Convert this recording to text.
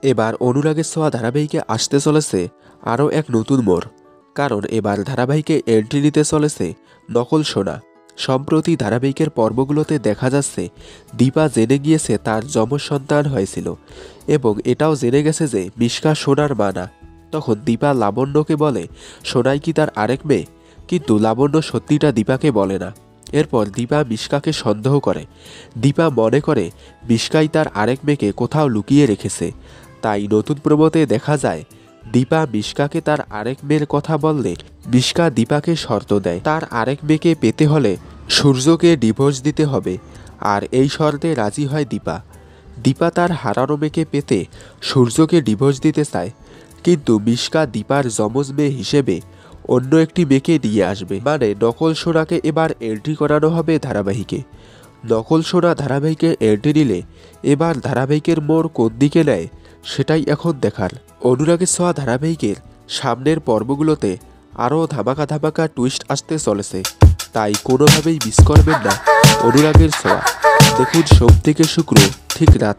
এবার অনুরাগের ছোঁয়া ধারাবাহিকে আসতে চলেছে আরও এক নতুন মোড়। কারণ এবার ধারাবাহিকে এন্ট্রি নিতে চলেছে নকল সোনা। সম্প্রতি ধারাবাহিকের পর্বগুলোতে দেখা যাচ্ছে দীপা জেনে গিয়েছে তার যমজ সন্তান হয়েছিল এবং এটাও জেনে গেছে যে মিশকা সোনার মা না। তখন দীপা লাবণ্যকে বলে সোনাই কি তার আরেক মেয়ে, কিন্তু লাবণ্য সত্যিটা দীপাকে বলে না। এরপর দীপা মিশকাকে সন্দেহ করে। দীপা মনে করে মিশকাই তার আরেক মেয়েকে কোথাও লুকিয়ে রেখেছে। তাই নতুন প্রোমোতে দেখা যায় দীপা মিশকাকে তার আরেক মেয়ের কথা বললে মিশকা দীপাকে শর্ত দেয় তার আরেক মেয়েকে পেতে হলে সূর্যকে ডিভোর্স দিতে হবে। আর এই শর্তে রাজি হয় দীপা। দীপা তার হারানো মেয়েকে পেতে সূর্যকে ডিভোর্স দিতে চায়, কিন্তু মিশকা দীপার যমজ মেয়ে হিসেবে অন্য একটি মেয়েকে নিয়ে আসবে। মানে নকল সোনাকে এবার এন্ট্রি করানো হবে ধারাবাহিকে। নকল সোনা ধারাবাহিকে এন্ট্রি নিলে এবার ধারাবাহিকের মোড় কোন দিকে নেয় সেটাই এখন দেখার। অনুরাগের ছোঁয়া ধারাবাহিকের সামনের পর্বগুলোতে আরও ধামাকা ধামাকা টুইস্ট আসতে চলেছে, তাই কোনোভাবেই মিস করবেন না অনুরাগের ছোঁয়া। দেখুন সোম থেকে শুক্র ঠিক রাত